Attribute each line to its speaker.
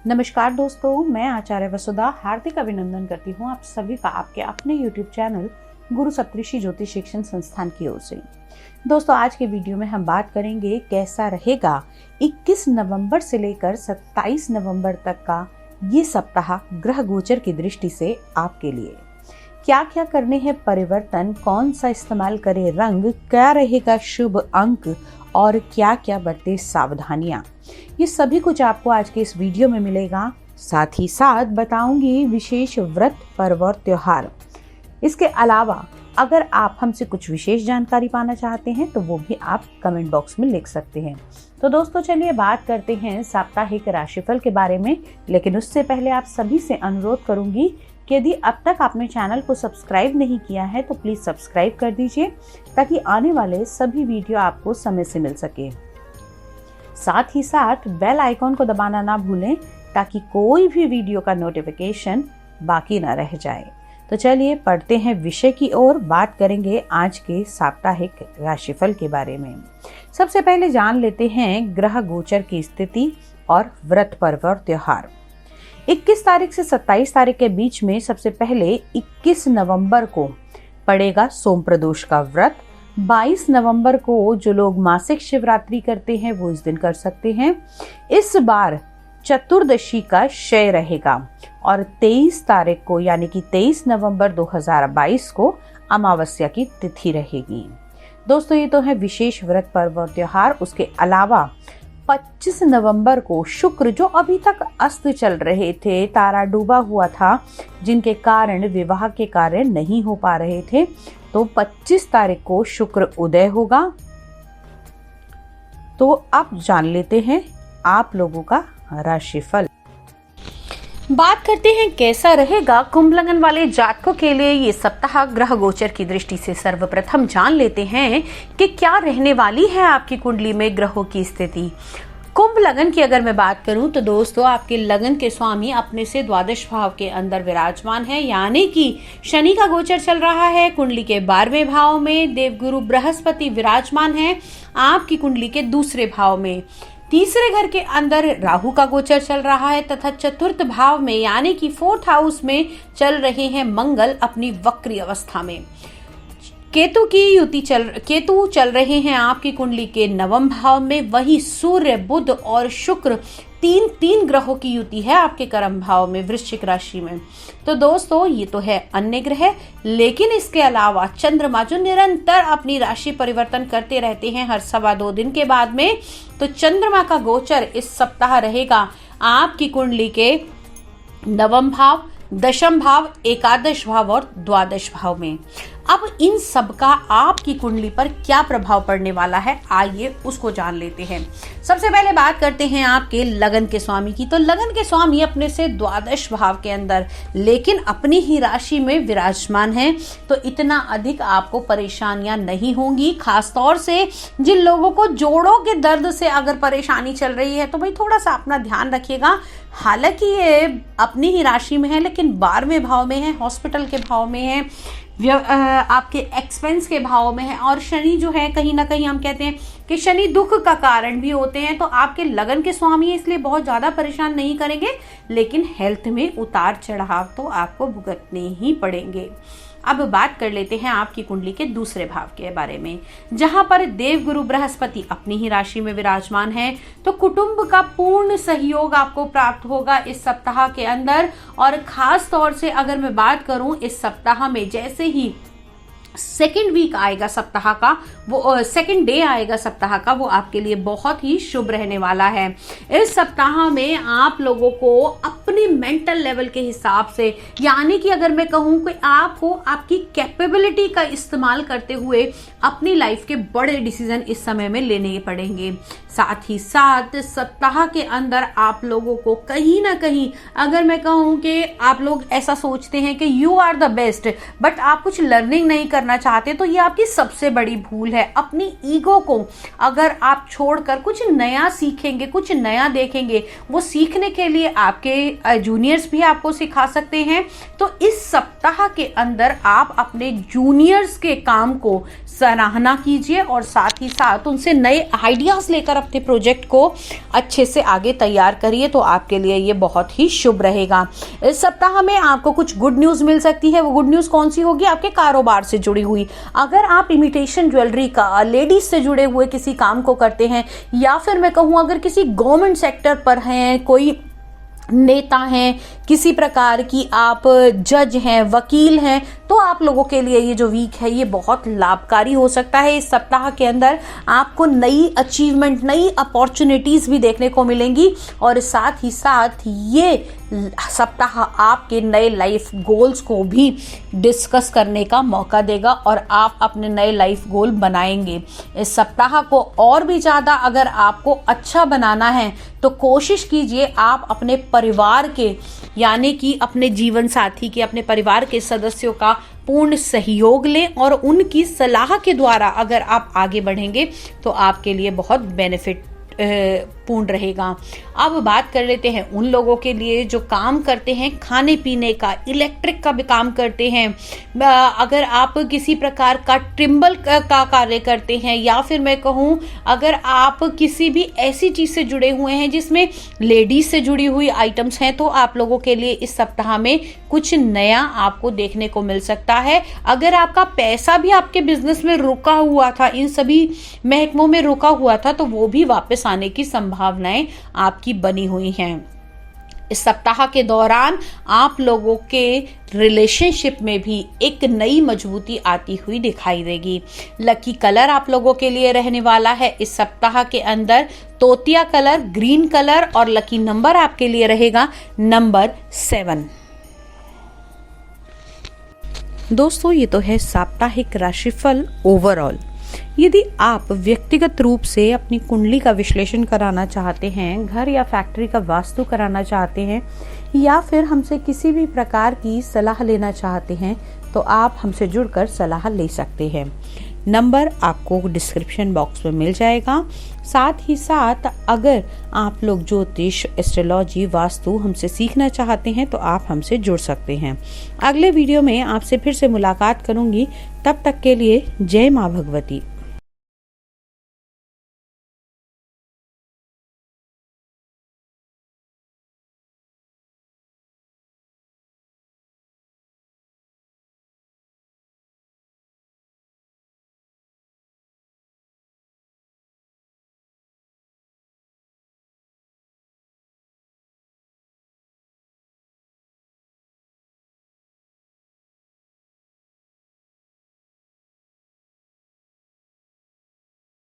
Speaker 1: नमस्कार दोस्तों, मैं आचार्य वसुधा हार्दिक अभिनंदन करती हूँ आप सभी का आपके अपने YouTube चैनल गुरु सप्तऋषि ज्योतिष शिक्षण संस्थान की ओर से। दोस्तों, आज के वीडियो में हम बात करेंगे कैसा रहेगा 21 नवंबर से लेकर 27 नवंबर तक का ये सप्ताह ग्रह गोचर की दृष्टि से आपके लिए। क्या क्या करने हैं परिवर्तन, कौन सा इस्तेमाल करें रंग, क्या रहेगा शुभ अंक और क्या क्या बरते सावधानियां, ये सभी कुछ आपको आज के इस वीडियो में मिलेगा। साथ ही साथ बताऊंगी विशेष व्रत, पर्व और त्योहार। इसके अलावा अगर आप हमसे कुछ विशेष जानकारी पाना चाहते हैं तो वो भी आप कमेंट बॉक्स में लिख सकते हैं। तो दोस्तों, चलिए बात करते हैं साप्ताहिक राशिफल के बारे में। लेकिन उससे पहले आप सभी से अनुरोध करूंगी कि यदि अब तक आपने चैनल को सब्सक्राइब नहीं किया है तो प्लीज सब्सक्राइब कर दीजिए, ताकि आने वाले सभी वीडियो आपको समय से मिल सके। साथ ही साथ बेल आइकॉन को दबाना ना भूलें, ताकि कोई भी वीडियो का नोटिफिकेशन बाकी ना रह जाए। तो चलिए पढ़ते हैं विषय की ओर। बात करेंगे आज के साप्ताहिक राशिफल के बारे में। सबसे पहले जान लेते हैं ग्रह गोचर की स्थिति और व्रत, पर्व और त्योहार। 21 तारीख से 27 तारीख के बीच में सबसे पहले 21 नवंबर को पड़ेगा सोम प्रदोष का व्रत। 22 नवंबर को जो लोग मासिक शिवरात्रि करते हैं वो इस दिन कर सकते हैं। इस बार चतुर्दशी का क्षय रहेगा और 23 तारीख को यानी कि 23 नवंबर 2022 को अमावस्या की तिथि रहेगी। दोस्तों, ये तो है विशेष व्रत, पर्व और त्योहार। उसके अलावा 25 नवंबर को शुक्र, जो अभी तक अस्त चल रहे थे, तारा डूबा हुआ था, जिनके कारण विवाह के कार्य नहीं हो पा रहे थे, तो 25 तारीख को शुक्र उदय होगा। तो अब जान लेते हैं आप लोगों का राशिफल। बात करते हैं कैसा रहेगा कुंभ लग्न वाले जातकों के लिए ये सप्ताह ग्रह गोचर की दृष्टि से। सर्वप्रथम जान लेते हैं कि क्या रहने वाली है आपकी कुंडली में ग्रहों की स्थिति। कुंभ लग्न की अगर मैं बात करूं तो दोस्तों, आपके लग्न के स्वामी अपने से द्वादश भाव के अंदर विराजमान है, यानी कि शनि का गोचर चल रहा है। कुंडली के 12वें भाव में देवगुरु बृहस्पति विराजमान है आपकी कुंडली के दूसरे भाव में। तीसरे घर के अंदर राहु का गोचर चल रहा है तथा चतुर्थ भाव में यानी कि 4th हाउस में चल रहे हैं मंगल अपनी वक्री अवस्था में। केतु चल रहे हैं आपकी कुंडली के 9वें भाव में। वही सूर्य, बुध और शुक्र तीन ग्रहों की युति है आपके कर्म भाव में, वृश्चिक राशि में। तो दोस्तों, ये तो है अन्य ग्रह, लेकिन इसके अलावा चंद्रमा जो निरंतर अपनी राशि परिवर्तन करते रहते हैं हर 2.25 दिन के बाद में, तो चंद्रमा का गोचर इस सप्ताह रहेगा आपकी कुंडली के 9वें भाव, 10वें भाव, 11वें भाव और 12वें भाव में। अब इन सब का आपकी कुंडली पर क्या प्रभाव पड़ने वाला है, आइए उसको जान लेते हैं। सबसे पहले बात करते हैं आपके लगन के स्वामी की। तो लगन के स्वामी अपने से 12वें भाव के अंदर, लेकिन अपनी ही राशि में विराजमान है, तो इतना अधिक आपको परेशानियां नहीं होंगी। खास तौर से जिन लोगों को जोड़ों के दर्द से अगर परेशानी चल रही है तो भाई थोड़ा सा अपना ध्यान रखिएगा। हालांकि ये अपनी ही राशि में है, लेकिन 12वें भाव में है, हॉस्पिटल के भाव में है, आपके एक्सपेंस के भाव में है। और शनि जो है, कहीं ना कहीं हम कहते हैं कि शनि दुख का कारण भी होते हैं, तो आपके लगन के स्वामी इसलिए बहुत ज्यादा परेशान नहीं करेंगे, लेकिन हेल्थ में उतार चढ़ाव तो आपको भुगतने ही पड़ेंगे। अब बात कर लेते हैं आपकी कुंडली के दूसरे भाव के बारे में, जहां पर देवगुरु बृहस्पति अपनी ही राशि में विराजमान है। तो कुटुंब का पूर्ण सहयोग आपको प्राप्त होगा इस सप्ताह के अंदर। और खास तौर से अगर मैं बात करूं, इस सप्ताह में जैसे ही सेकेंड वीक आएगा सप्ताह का, वो सेकेंड डे आएगा सप्ताह का, वो आपके लिए बहुत ही शुभ रहने वाला है। इस सप्ताह में आप लोगों को अपने मेंटल लेवल के हिसाब से, यानी कि अगर मैं कहूं कि आपको आपकी कैपेबिलिटी का इस्तेमाल करते हुए अपनी लाइफ के बड़े डिसीजन इस समय में लेने पड़ेंगे। साथ ही साथ सप्ताह के अंदर आप लोगों को कहीं ना कहीं, अगर मैं कहूं कि आप लोग ऐसा सोचते हैं कि you are the best, but आप कुछ लर्निंग नहीं करना करना चाहते हैं तो ये आपकी सबसे बड़ी भूल है। अपनी ईगो को अगर आप छोड़कर कुछ नया सीखेंगे, कुछ नया देखेंगे, वो सीखने के लिए आपके जूनियर्स भी आपको सिखा सकते हैं। तो इस सप्ताह के अंदर आप अपने जूनियर्स के काम को सराहना कीजिए और साथ ही साथ उनसे नए आइडियाज लेकर अपने प्रोजेक्ट को अच्छे से आगे तैयार करिए, तो आपके लिए ये बहुत ही शुभ रहेगा। इस सप्ताह में आपको कुछ गुड न्यूज मिल सकती है। वो गुड न्यूज कौन सी होगी? आपके कारोबार से जुड़ी हुई। अगर आप इमिटेशन ज्वेलरी का, लेडीज से जुड़े हुए किसी काम को करते हैं, या फिर मैं कहूँ अगर किसी गवर्नमेंट सेक्टर पर हैं, कोई नेता हैं, किसी प्रकार की आप जज हैं, वकील हैं, तो आप लोगों के लिए ये जो वीक है ये बहुत लाभकारी हो सकता है। इस सप्ताह के अंदर आपको नई अचीवमेंट, नई अपॉर्चुनिटीज भी देखने को मिलेंगी और साथ ही साथ ये सप्ताह आपके नए लाइफ गोल्स को भी डिस्कस करने का मौका देगा और आप अपने नए लाइफ गोल बनाएंगे। इस सप्ताह को और भी ज़्यादा अगर आपको अच्छा बनाना है तो कोशिश कीजिए आप अपने परिवार के, यानी कि अपने जीवन साथी के, अपने परिवार के सदस्यों का पूर्ण सहयोग लें और उनकी सलाह के द्वारा अगर आप आगे बढ़ेंगे तो आपके लिए बहुत बेनिफिट पूर्ण रहेगा। अब बात कर लेते हैं उन लोगों के लिए जो काम करते हैं खाने पीने का, इलेक्ट्रिक का भी काम करते हैं। अगर आप किसी प्रकार का ट्रिम्बल का कार्य करते हैं, या फिर मैं कहूँ अगर आप किसी भी ऐसी चीज़ से जुड़े हुए हैं जिसमें लेडीज से जुड़ी हुई आइटम्स हैं, तो आप लोगों के लिए इस सप्ताह में कुछ नया आपको देखने को मिल सकता है। अगर आपका पैसा भी आपके बिजनेस में रुका हुआ था, इन सभी महकमों में रुका हुआ था, तो वो भी वापस आने की संभावनाएं आपकी बनी हुई हैं। इस सप्ताह के दौरान आप लोगों के रिलेशनशिप में भी एक नई मजबूती आती हुई दिखाई देगी। लकी कलर आप लोगों के लिए रहने वाला है इस सप्ताह के अंदर तोतिया कलर, ग्रीन कलर, और लकी नंबर आपके लिए रहेगा नंबर 7। दोस्तों, ये तो है साप्ताहिक राशिफल ओवरऑल। यदि आप व्यक्तिगत रूप से अपनी कुंडली का विश्लेषण कराना चाहते हैं, घर या फैक्ट्री का वास्तु कराना चाहते हैं, या फिर हमसे किसी भी प्रकार की सलाह लेना चाहते हैं, तो आप हमसे जुड़कर सलाह ले सकते हैं। नंबर आपको डिस्क्रिप्शन बॉक्स में मिल जाएगा। साथ ही साथ अगर आप लोग ज्योतिष, एस्ट्रोलॉजी, वास्तु हमसे सीखना चाहते हैं तो आप हमसे जुड़ सकते हैं। अगले वीडियो में आपसे फिर से मुलाकात करूंगी। तब तक के लिए जय मां भगवती।